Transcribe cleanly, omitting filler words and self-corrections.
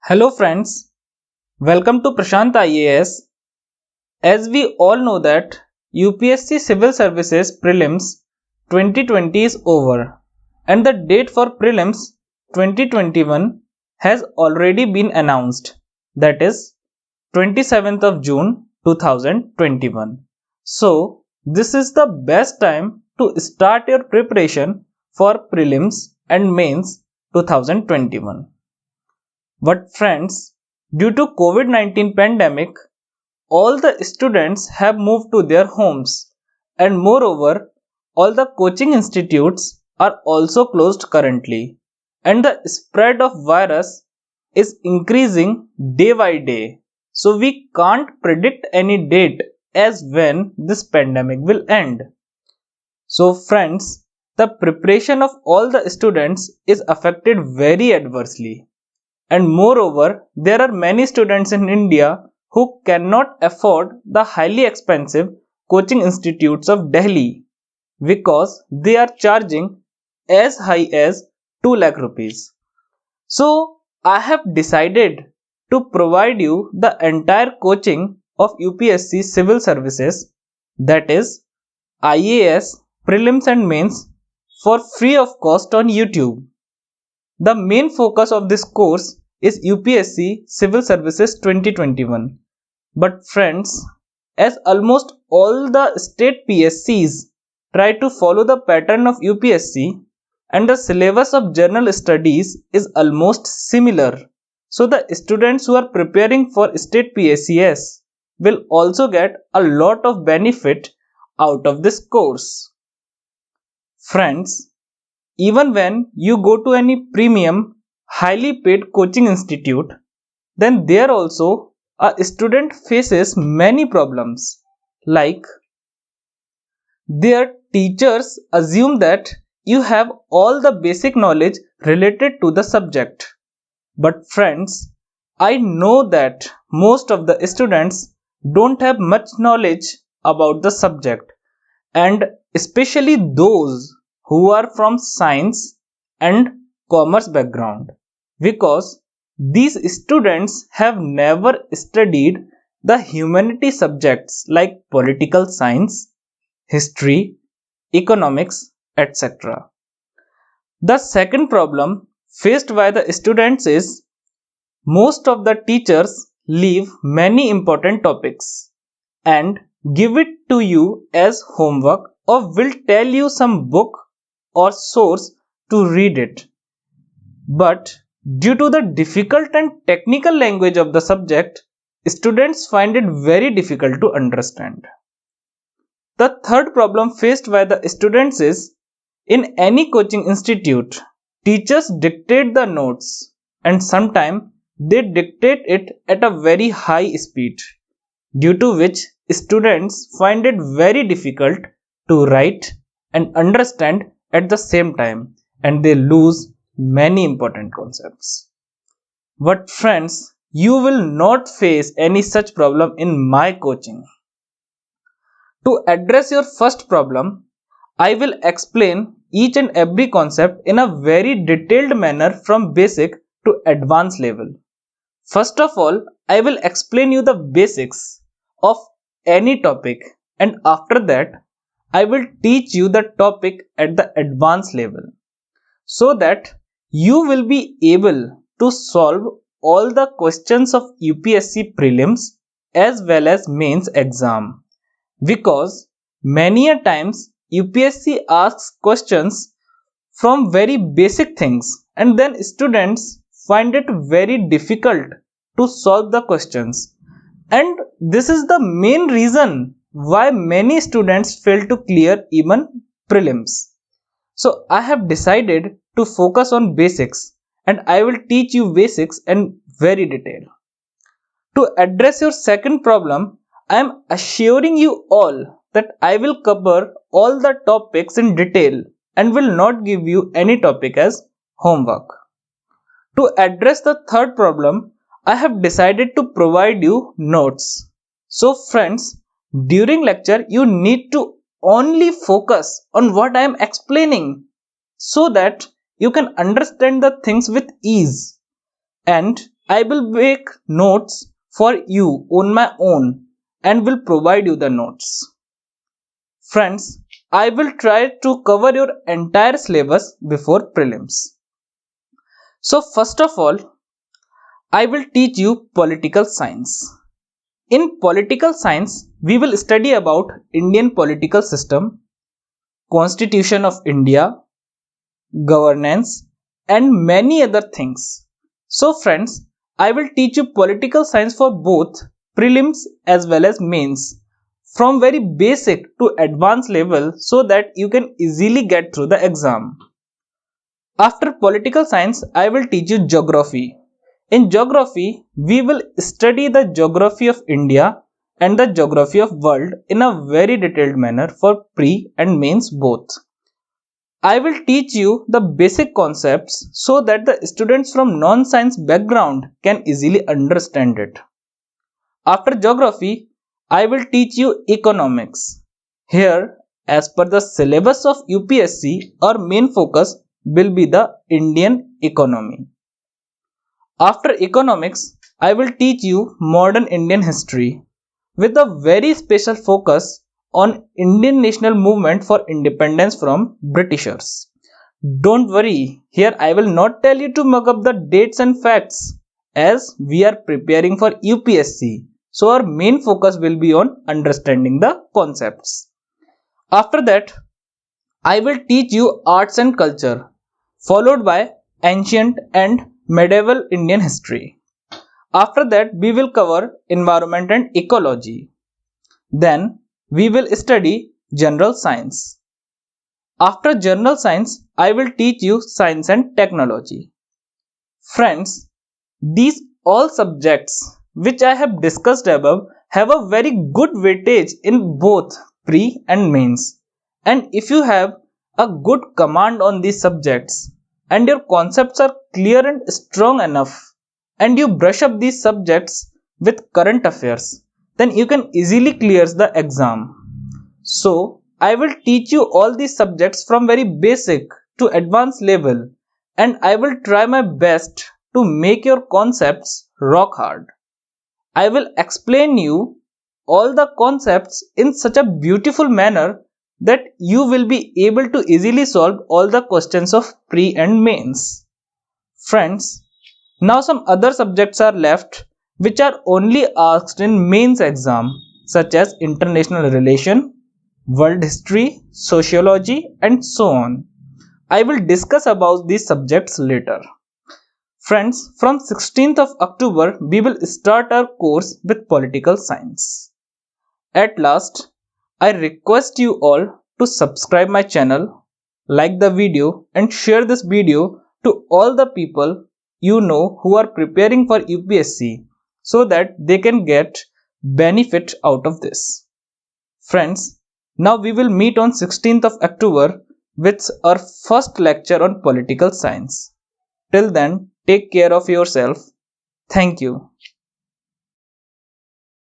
Hello friends, welcome to Prashant IAS. As we all know that UPSC Civil Services Prelims 2020 is over and the date for Prelims 2021 has already been announced, that is 27th of June 2021. So this is the best time to start your preparation for Prelims and Mains 2021. But friends, due to COVID-19 pandemic, all the students have moved to their homes and moreover, all the coaching institutes are also closed currently and the spread of virus is increasing day by day. So we can't predict any date as when this pandemic will end. So friends, the preparation of all the students is affected very adversely. And moreover, there are many students in India who cannot afford the highly expensive coaching institutes of Delhi because they are charging as high as 2 lakh rupees. So, I have decided to provide you the entire coaching of UPSC Civil Services, that is IAS, Prelims and Mains, for free of cost on YouTube. The main focus of this course is UPSC Civil Services 2021. But friends, as almost all the state PSCs try to follow the pattern of UPSC and the syllabus of general studies is almost similar, so the students who are preparing for state PSCs will also get a lot of benefit out of this course. Friends, even when you go to any premium, highly paid coaching institute, then there also a student faces many problems like their teachers assume that you have all the basic knowledge related to the subject. But friends, I know that most of the students don't have much knowledge about the subject, and especially those who are from science and commerce background, because these students have never studied the humanity subjects like political science, history, economics, etc. The second problem faced by the students is most of the teachers leave many important topics and give it to you as homework or will tell you some book or source to read it. But due to the difficult and technical language of the subject, students find it very difficult to understand. The third problem faced by the students is in any coaching institute, teachers dictate the notes and sometimes they dictate it at a very high speed, due to which students find it very difficult to write and understand at the same time and they lose many important concepts. But friends, you will not face any such problem in my coaching. To address your first problem, I will explain each and every concept in a very detailed manner from basic to advanced level. First of all, I will explain you the basics of any topic and after that, I will teach you the topic at the advanced level so that you will be able to solve all the questions of UPSC prelims as well as mains exam, because many a times UPSC asks questions from very basic things and then students find it very difficult to solve the questions, and this is the main reason why many students fail to clear even prelims. So I have decided to focus on basics and I will teach you basics in very detail. To address your second problem, I am assuring you all that I will cover all the topics in detail and will not give you any topic as homework. To address the third problem, I have decided to provide you notes. So friends, during lecture you need to only focus on what I am explaining so that you can understand the things with ease. And I will make notes for you on my own and will provide you the notes. Friends, I will try to cover your entire syllabus before prelims. So first of all, I will teach you political science. In political science, we will study about Indian political system, Constitution of India, governance, and many other things. So friends, I will teach you political science for both prelims as well as mains, from very basic to advanced level, so that you can easily get through the exam. After political science, I will teach you geography. In geography, we will study the geography of India and the geography of world in a very detailed manner for pre and mains both. I will teach you the basic concepts so that the students from non-science background can easily understand it. After geography, I will teach you economics. Here, as per the syllabus of UPSC, our main focus will be the Indian economy. After economics, I will teach you modern Indian history with a very special focus on Indian national movement for independence from Britishers. Don't worry, here I will not tell you to mug up the dates and facts, as we are preparing for UPSC. So our main focus will be on understanding the concepts. After that, I will teach you arts and culture, followed by ancient and medieval Indian history. After that, we will cover environment and ecology. Then, we will study general science. After general science, I will teach you science and technology. Friends, these all subjects which I have discussed above have a very good weightage in both pre and mains. And if you have a good command on these subjects and your concepts are clear and strong enough, and you brush up these subjects with current affairs, then you can easily clear the exam. So, I will teach you all these subjects from very basic to advanced level, and I will try my best to make your concepts rock hard. I will explain you all the concepts in such a beautiful manner that you will be able to easily solve all the questions of pre and mains. Friends, now some other subjects are left which are only asked in mains exam, such as international relation, world history, sociology, and so on. I will discuss about these subjects later. Friends, from 16th of October, we will start our course with political science. At last, I request you all to subscribe my channel, like the video, and share this video to all the people you know who are preparing for UPSC, so that they can get benefit out of this. Friends, now we will meet on 16th of October with our first lecture on political science. Till then, take care of yourself. Thank you.